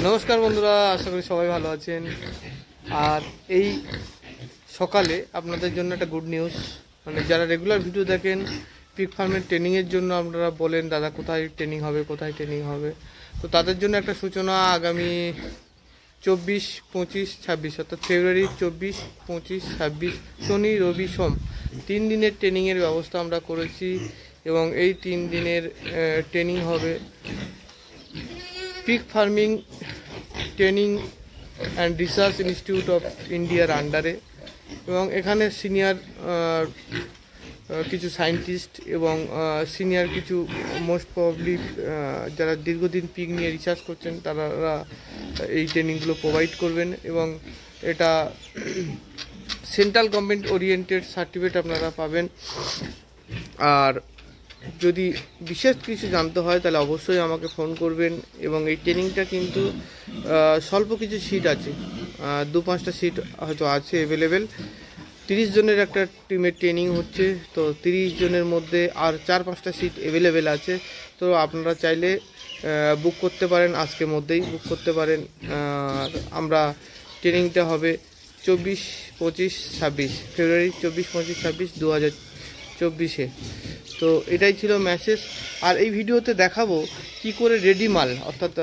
নমস্কার বন্ধুরা, আশা করি সবাই ভালো আছেন। আর এই সকালে আপনাদের জন্য একটা গুড নিউজ, মানে যারা রেগুলার ভিডিও দেখেন পিগ ফার্মের ট্রেনিংয়ের জন্য আপনারা বলেন দাদা কোথায় ট্রেনিং হবে, তো তাদের জন্য একটা সূচনা। আগামী 24, 25, 26 অর্থাৎ ফেব্রুয়ারি 24, 25, 26 শনি রবি সোম 3 দিনের ট্রেনিংয়ের ব্যবস্থা আমরা করেছি। এবং এই 3 দিনের ট্রেনিং হবে pig farming training and research institute of ইন্ডিয়ার আন্ডারে। এবং এখানে সিনিয়র কিছু সায়েন্টিস্ট এবং সিনিয়র কিছু মোস্ট প্রবাবলি যারা দীর্ঘদিন পিগ নিয়ে রিসার্চ করছেন তারা এই ট্রেনিংগুলো প্রোভাইড করবেন। এবং এটা সেন্ট্রাল গভর্নমেন্ট ওরিয়েন্টেড সার্টিফিকেট আপনারা পাবেন। আর যদি বিশেষ কিছু জানতে হয় তাহলে অবশ্যই আমাকে ফোন করবেন। এবং এই ট্রেনিংটা কিন্তু স্বল্প কিছু সিট আছে, 2-5টা সিট হয়তো আছে অ্যাভেলেবেল। 30 জনের একটা টিমের ট্রেনিং হচ্ছে, তো 30 জনের মধ্যে আর 4-5টা সিট অ্যাভেলেবেল আছে। তো আপনারা চাইলে বুক করতে পারেন, আজকের মধ্যেই বুক করতে পারেন। আমরা ট্রেনিংটা হবে 24, 25, 26 ফেব্রুয়ারি 24, 25, 26, 2024-এ। তো এটাই ছিল মেসেজ। আর এই ভিডিওতে দেখাবো কি করে রেডি মাল অর্থাৎ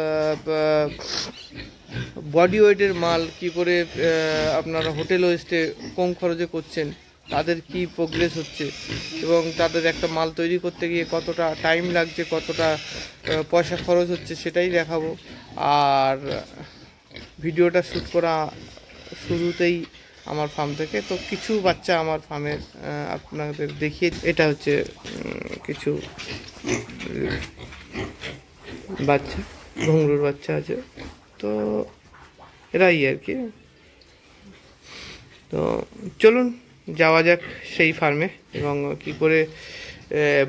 বডি ওয়েটের মাল কি করে আপনারা হোটেল ওয়েস্টে কম খরচে করছেন, তাদের কি প্রোগ্রেস হচ্ছে এবং তাদের একটা মাল তৈরি করতে গিয়ে কতটা টাইম লাগছে, কতটা পয়সা খরচ হচ্ছে সেটাই দেখাবো। আর ভিডিওটা শ্যুট করা শুরুতেই আমার ফার্ম থেকে, তো কিছু বাচ্চা আমার ফার্মের আপনাদের দেখিয়ে। এটা হচ্ছে কিছু বাচ্চা, ঘুঙরুর বাচ্চা আছে, তো এরাই আর কি। তো চলুন যাওয়া যাক সেই ফার্মে এবং কি করে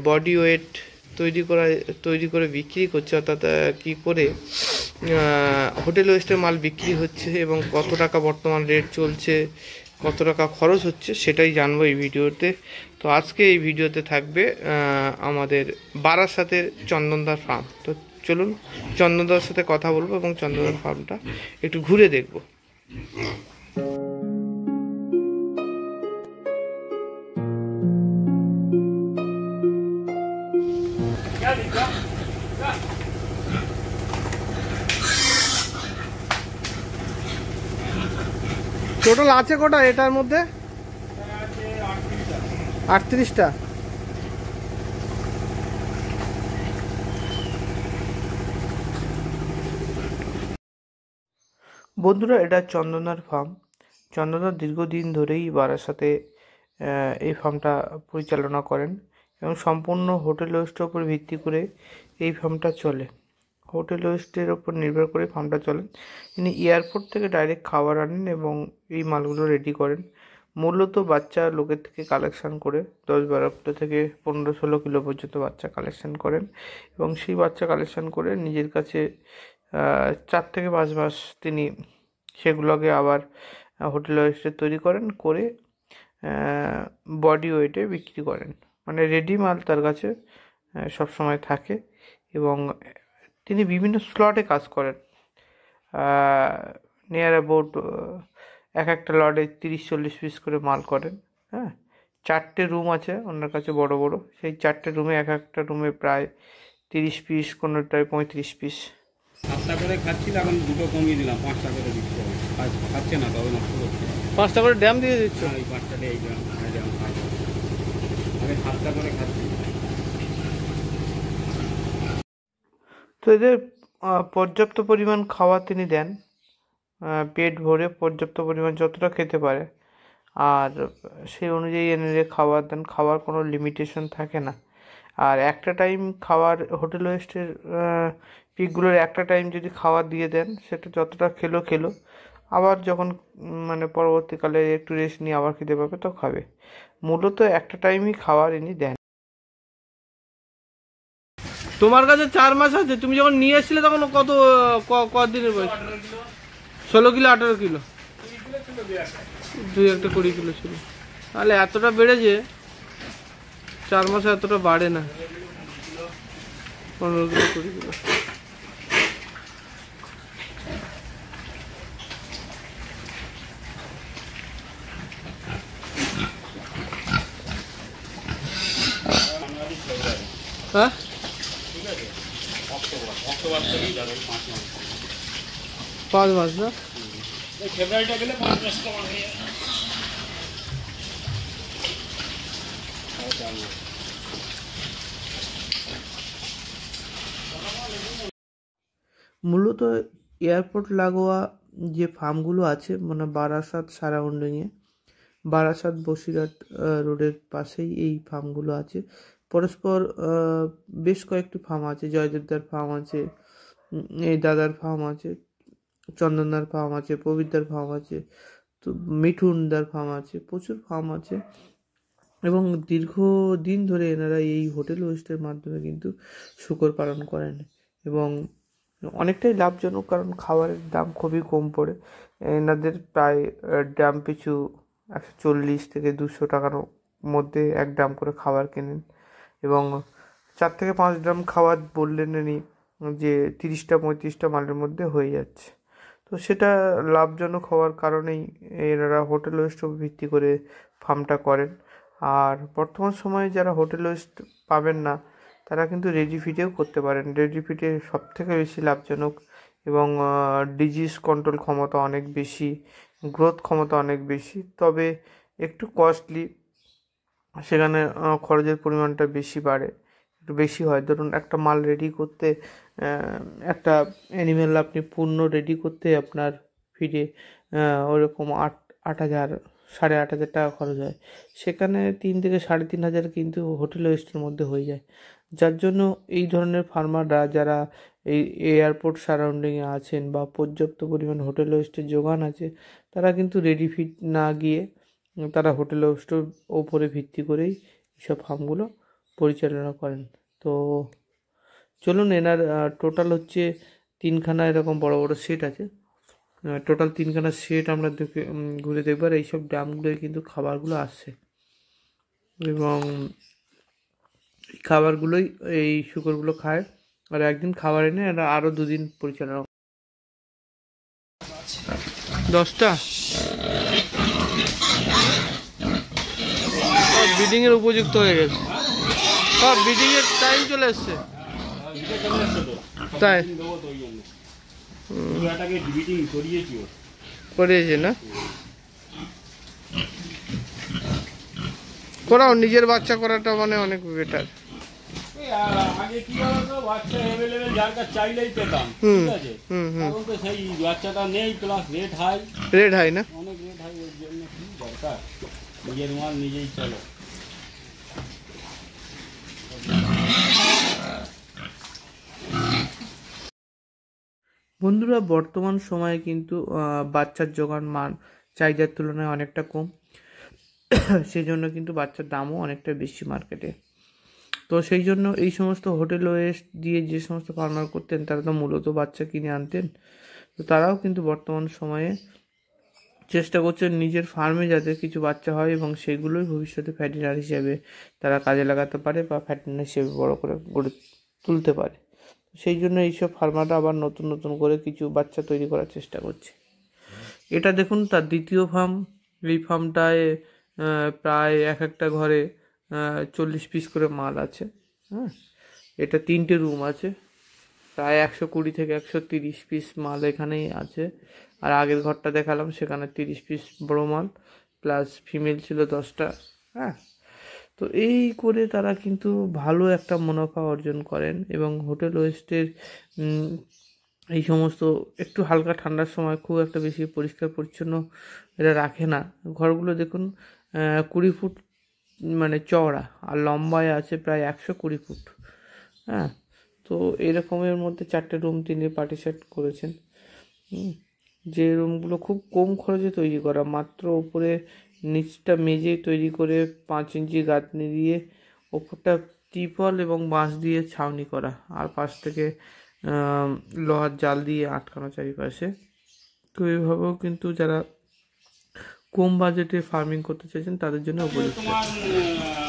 বডি ওয়েট তৈরি করে বিক্রি করছে, অর্থাৎ কি করে হোটেল ওয়েস্টের মাল বিক্রি হচ্ছে এবং কত টাকা বর্তমান রেট চলছে, কত টাকা খরচ হচ্ছে সেটাই জানবো এই ভিডিওতে। তো আজকে এই ভিডিওতে থাকবে আমাদের বারাসাতের চন্দনদার ফার্ম। তো চলুন চন্দনদার সাথে কথা বলবো এবং চন্দনদার ফার্মটা একটু ঘুরে দেখবো। টোটাল আছে কটা এটার মধ্যে? 38টা। বন্ধুরা, এটা চন্দনার ফার্ম। চন্দনার দীর্ঘদিন ধরেই বারাসাতে এই ফার্মটা পরিচালনা করেন এবং সম্পূর্ণ হোটেল ওয়েস্টের উপর ভিত্তি করে এই ফার্মটা চলে। হোটেল ওয়েস্টের ওপর নির্ভর করে ফার্মটা চলেন। তিনি এয়ারপোর্ট থেকে ডাইরেক্ট খাবার আনেন এবং এই মালগুলো রেডি করেন। মূলত বাচ্চা লোকের থেকে কালেকশান করে 10-12 কিলো থেকে 15-16 কিলো পর্যন্ত বাচ্চা কালেকশান করেন এবং সেই বাচ্চা কালেকশান করে নিজের কাছে 4 থেকে 5 মাস তিনি সেগুলোকে আবার হোটেল ওয়েস্টে তৈরি করেন, করে বডি ওয়েটে বিক্রি করেন। মানে রেডি মাল তার কাছে সবসময় থাকে এবং তিনি বিভিন্ন স্লটে কাজ করেন। নিয়ার অ্যাবাউট এক একটা লটে 30-40 পিস করে মাল করেন। হ্যাঁ, 4টে রুম আছে ওনার কাছে বড় বড়, সেই 4টে রুমে এক একটা রুমে প্রায় 30 পিস, কোনোটায় 35 পিস। 7টা করে খাচ্ছিল, এখন 2টো কমিয়ে দিলাম, 5টা করে দিচ্ছি। খাচ্ছে না, তবে নষ্ট করছে। 5টা করে ড্যাম দিয়ে দিচ্ছ? ওই 5টা এই ড্যাম আগে 7টা করে খাচ্ছি। তো এদের পর্যাপ্ত পরিমাণ খাওয়া তিনি দেন, পেট ভরে পর্যাপ্ত পরিমাণ যতটা খেতে পারে, আর সেই অনুযায়ী এনে খাবার দেন। খাওয়ার কোনো লিমিটেশন থাকে না। আর একটা টাইম খাওয়ার হোটেল ওয়েস্টের পিকগুলোর একটা টাইম যদি খাবার দিয়ে দেন, সেটা যতটা খেলো, আবার যখন মানে পরবর্তীকালে একটু রেস্ট নিয়ে আবার খেতে পাবে তো খাবে। মূলত একটা টাইমই খাবার ইনি দেন। তোমার কাছে 4 মাস আছে, তুমি যখন নিয়ে এসেছিলে তখন কতদিনের বয়স? 16 কিলো 18 কিলো, 2 একটা 20 কিলো ছিল। তাহলে এতটা বেড়েছে, 4 মাসে এতটা বাড়ে না। 15 কিলো 20 কিলো। হ্যাঁ ঠিক আছে, অক্টোবর থেকেই যাবে 5 মাস। 5 মাস না? এই ফেব্রুয়ারিটা গেলে 5 মাস কমান হয়ে যাবে। মূলত এয়ারপোর্ট লাগোয়া যে ফার্মগুলো আছে মানে বারাসাত সারাউন্ডিংয়ে, বারাসাত বসিরহাট রোডের পাশেই এই ফার্মগুলো আছে। পরস্পর বেশ কয়েকটি ফার্ম আছে, জয়দেবদার ফার্ম আছে, এই দাদার ফার্ম আছে, চন্দনদার ফার্ম আছে, প্রবীরদার ফার্ম আছে, তো মিঠুনদার ফার্ম আছে, প্রচুর ফার্ম আছে। এবং দীর্ঘদিন ধরে এনারা এই হোটেল ওয়েস্টের মাধ্যমে কিন্তু শূকর পালন করেন এবং অনেকটাই লাভজনক, কারণ খাবারের দাম খুবই কম পড়ে। এনাদের প্রায় ড্রাম পিছু 140 থেকে 200 টাকার মধ্যে 1 ড্রাম করে খাবার কেনেন এবং 4 থেকে 5 ড্রাম খাবার বললেন উনি যে 30টা 35টা মালের মধ্যে হয়ে যাচ্ছে। তো সেটা লাভজনক হওয়ার কারণেই এনারা হোটেল ওয়েস্ট ভিত্তি করে ফার্মটা করেন। আর বর্তমান সময়ে যারা হোটেল ওয়েস্ট পাবেন না তারা কিন্তু রেডি ফিডেও করতে পারেন। রেডি ফিডে সবথেকে বেশি লাভজনক এবং ডিজিজ কন্ট্রোল ক্ষমতা অনেক বেশি, গ্রোথ ক্ষমতা অনেক বেশি, তবে একটু কস্টলি, সেখানে খরচের পরিমাণটা বেশি বাড়ে, একটু বেশি হয়। ধরুন একটা মাল রেডি করতে, একটা অ্যানিমেল আপনি পূর্ণ রেডি করতে আপনার ফিডে ওরকম 8,000 8,500 টাকা খরচ হয়, সেখানে 3 থেকে 3,500 কিন্তু হোটেল ওয়েস্টের মধ্যে হয়ে যায়। যার জন্য এই ধরনের ফার্মাররা যারা এই এয়ারপোর্ট সারাউন্ডিংয়ে আছেন বা পর্যাপ্ত পরিমাণ হোটেল ওয়েস্টের যোগান আছে, তারা কিন্তু রেডি ফিড না গিয়ে তারা হোটেল ওয়েস্টের ওপরে ভিত্তি করেই এইসব ফার্মগুলো পরিচালনা করেন। তো চলুন, এনার টোটাল হচ্ছে 3খানা এরকম বড় বড় সেট আছে। টোটাল 3খানা সেট আমরা ঘুরে দেখবার। এইসব ড্রামগুলোয় কিন্তু খাবারগুলো আসছে এবং এই খাবারগুলোই এই শূকরগুলো খায়। আর একদিন খাবার এনে এরা আরও 2 দিন পরিচালনা। 10টা ব্রিডিংয়ের উপযুক্ত হয়ে গেছে, সব ব্রিডিংয়ের টাইম চলে এসছে তাই করিয়েছে না? করাও, নিজের বাচ্চা করাটা মানে অনেক বেটার। আগে কি বলতো, বাচ্চা অ্যাভেলেবেল যার কাছে চাইলেই পেতাম, ঠিক আছে? এখন তো সেই বাচ্চাটা নেই, প্লাস রেট হাই না? অনেক রেট হাই। এর জন্য কি দরকার, নিজের মাল নিজেই চলো। বন্ধুরা, বর্তমান সময়ে কিন্তু বাচ্চার যোগান মান চাহিদার তুলনায় অনেকটা কম, সেজন্য কিন্তু বাচ্চার দামও অনেকটা বেশি মার্কেটে। তো সেই জন্য এই সমস্ত হোটেল ওয়েস্ট দিয়ে যে সমস্ত ফার্মার করতেন তারা তো মূলত বাচ্চা কিনে আনতেন। তো তারাও কিন্তু বর্তমান সময়ে চেষ্টা করছেন নিজের ফার্মে যাতে কিছু বাচ্চা হয় এবং সেগুলোই ভবিষ্যতে ফ্যাটিনার হিসেবে তারা কাজে লাগাতে পারে বা ফ্যাটিনার হিসেবে বড় করে গড়ে তুলতে পারে। সেই জন্য এইসব ফার্মাররা আবার নতুন নতুন করে কিছু বাচ্চা তৈরি করার চেষ্টা করছে। এটা দেখুন তার দ্বিতীয় ফার্ম। এই ফার্মটায় প্রায় একটা ঘরে 40 পিস করে মাল আছে। হ্যাঁ, এটা 3টে রুম আছে, প্রায় 120 থেকে 130 পিস মাল এখানেই আছে। আর আগের ঘরটা দেখালাম সেখানে 30 পিস বড় মাল প্লাস ফিমেল ছিল 10টা। হ্যাঁ, তো এই করে তারা কিন্তু ভালো একটা মুনাফা অর্জন করেন এবং হোটেল ওয়েস্টের এই সমস্ত একটু হালকা ঠান্ডার সময় খুব একটা বেশি পরিষ্কার পরিচ্ছন্ন এরা রাখে না। ঘরগুলো দেখুন 20 ফুট মানে চওড়া আর লম্বায় আছে প্রায় 120 ফুট। হ্যাঁ, তো এরকমের মধ্যে 4টে রুম তিনি পার্টিশন করেছেন, যে রুমগুলো খুব কম খরচে তৈরি করা, মাত্র উপরে নিচটা মেঝে তৈরি করে 5 ইঞ্চি গাঁথনি দিয়ে ওপরটা ত্রিপল এবং বাঁশ দিয়ে ছাউনি করা, আর পাশ থেকে লোহার জাল দিয়ে আটকানো চারিপাশে। তো এইভাবেও কিন্তু যারা কম বাজেটে ফার্মিং করতে চাইছেন তাদের জন্য উপযুক্ত।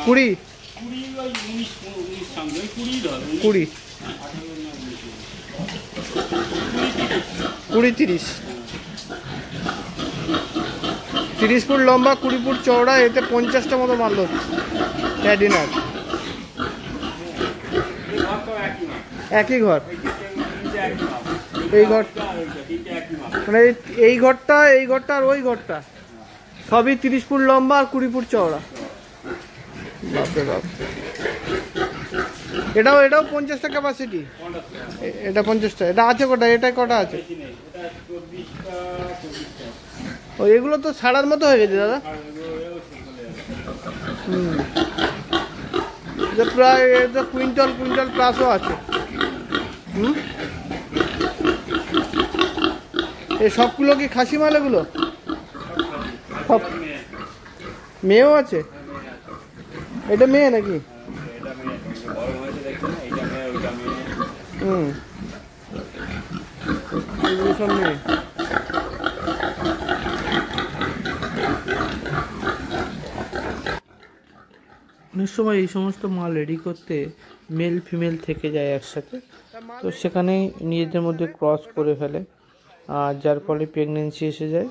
20 30 ফুট লম্বা, 20 ফুট চওড়া, এতে 50টা মতো মাল হচ্ছে ফ্যাটিনার। একই ঘর, তিনটে একই মাপ। এই ঘর আর ওইটা তিনটে একই মাপ। মানে এই ঘরটা আর ওই ঘরটা সবই 30 ফুট লম্বা আর 20 ফুট চওড়া। বাপরে বাপ। এটাও 50টা ক্যাপাসিটি, এটা 50টা। এটা আছে কটা, এটা কটা আছে? বেশি নেই, এটা 24টা। ও এগুলো তো ছাড়ার মতো হয়ে গেছে দাদা। আর এগুলো চলে যাবে। হুম, এটা প্রায় এটা কুইন্টাল প্লাসও আছে। হুম, এই সবগুলো কি খাসি মাল? এগুলো সব মেয়েও আছে? এটা মেয়ে নাকি? এটা মেয়ে, বড় হয়েছে দেখছেন, এইটা মেয়ে, ওইটা মেয়ে। হুম, এগুলো সব মেয়ে। অনেক সময় এই সমস্ত মাল রেডি করতে মেল ফিমেল থেকে যায় একসাথে, তো সেখানেই নিজেদের মধ্যে ক্রস করে ফেলে, আর যার ফলে প্রেগনেন্সি এসে যায়।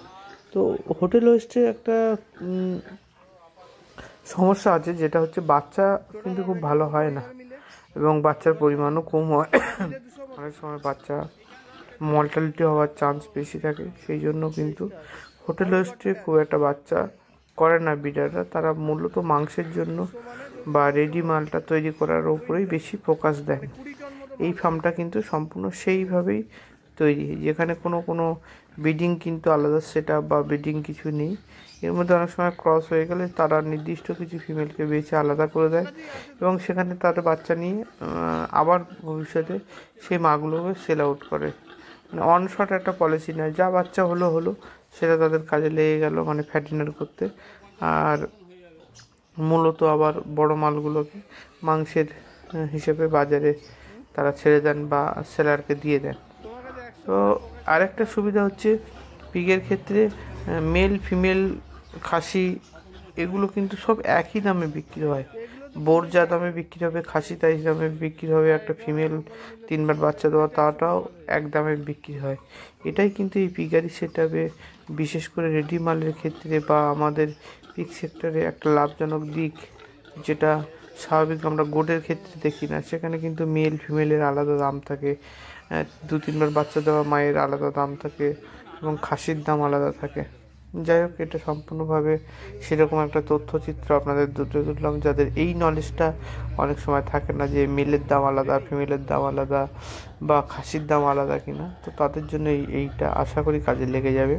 তো হোটেল ওয়েস্টে একটা সমস্যা আছে, যেটা হচ্ছে বাচ্চা কিন্তু খুব ভালো হয় না এবং বাচ্চার পরিমাণও কম হয়। অনেক সময় বাচ্চা মর্টালিটি হওয়ার চান্স বেশি থাকে। সেই জন্য কিন্তু হোটেল ওয়েস্টে খুব একটা বাচ্চা করে না বিডাররা। তারা মূলত মাংসের জন্য বা রেডি মালটা তৈরি করার উপরেই বেশি ফোকাস দেন। এই ফার্মটা কিন্তু সম্পূর্ণ সেইভাবেই তৈরি, যেখানে কোনো ব্রিডিং কিন্তু আলাদা সেটআপ বা ব্রিডিং কিছু নেই। এর মধ্যে অনেক সময় ক্রস হয়ে গেলে তারা নির্দিষ্ট কিছু ফিমেলকে বেছে আলাদা করে দেয় এবং সেখানে তার বাচ্চা নিয়ে আবার ভবিষ্যতে সেই মাগুলোকে সেল আউট করে। মানে অনশট একটা পলিসি নেয়, যা বাচ্চা হলো সেটা তাদের কাজে লেগে গেল, মানে ফ্যাটিনার করতে। আর মূলত আবার বড় মালগুলোকে মাংসের হিসেবে বাজারে তারা ছেড়ে দেন বা সেলারকে দিয়ে দেন। তো আরেকটা সুবিধা হচ্ছে পিগের ক্ষেত্রে মেল ফিমেল খাসি এগুলো কিন্তু সব একই দামে বিক্রি হয়। বোর যা দামে বিক্রি হবে, খাসি তাই দামে বিক্রি হবে। একটা ফিমেল 3 বার বাচ্চা দেওয়া তাটাও এক দামে বিক্রি হয়। এটাই কিন্তু এই পিগারি সেটআপে, বিশেষ করে রেডি মালের ক্ষেত্রে বা আমাদের পিগ সেক্টরে একটা লাভজনক দিক, যেটা স্বাভাবিক আমরা গোটের ক্ষেত্রে দেখি না। সেখানে কিন্তু মেল ফিমেলের আলাদা দাম থাকে, 2-3 বার বাচ্চা দেওয়া মায়ের আলাদা দাম থাকে এবং খাসির দাম আলাদা থাকে। যাই হোক, এটা সম্পূর্ণভাবে সেরকম একটা তথ্যচিত্র আপনাদের দুটো দিলাম, যাদের এই নলেজটা অনেক সময় থাকে না যে মেলের দাম আলাদা, ফিমেলের দাম আলাদা বা খাসির দাম আলাদা কিনা। তো তাদের জন্য এইটা আশা করি কাজে লেগে যাবে।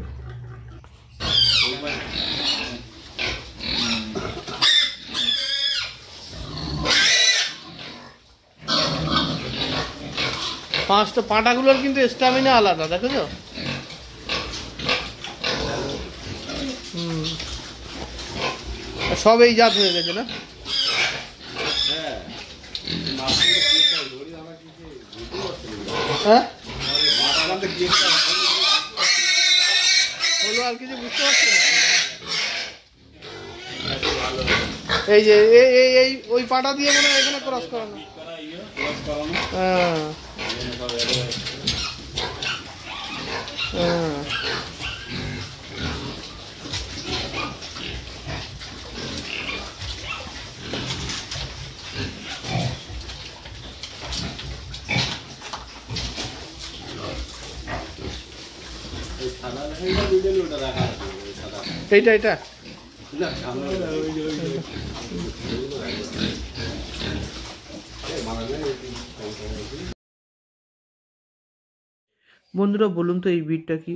পাঁচটা পাঁটাগুলোর কিন্তু স্ট্যামিনা আলাদা, দেখো তো। সব এই জাত হয়ে গেছে না? হ্যাঁ, হলো আর কিছু বুঝতে পারছি না। এই যে এই ওই পাটা দিয়ে মনে হয় এখানে ক্রস করানো। হ্যাঁ হ্যাঁ, এইটা বন্ধুরা বলুন তো এই ব্রিডটা কি?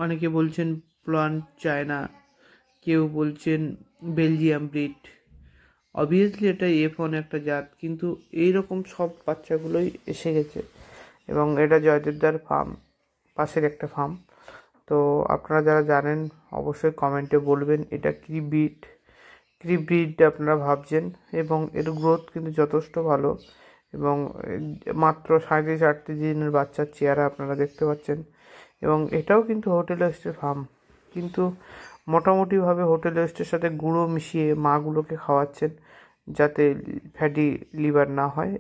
অনেকে বলছেন প্লান্ট চায়না, কেউ বলছেন বেলজিয়াম ব্রিড। অবভিয়াসলি এটা F1 একটা জাত, কিন্তু এইরকম সব বাচ্চাগুলোই এসে গেছে এবং এটা জয়দেবদার ফার্ম, পাশের একটা ফার্ম। তো আপনারা যারা জানেন অবশ্যই কমেন্টে বলবেন এটা কী ব্রিড আপনারা ভাবছেন। এবং এর গ্রোথ কিন্তু যথেষ্ট ভালো এবং মাত্র 37-38 দিনের বাচ্চার চেহারা আপনারা দেখতে পাচ্ছেন। এবং এটাও কিন্তু হোটেল ওয়েস্টের ফার্ম, কিন্তু মোটামুটিভাবে হোটেল ওয়েস্টের সাথে গুঁড়ো মিশিয়ে মাগুলোকে খাওয়াচ্ছেন যাতে ফ্যাটি লিভার না হয়।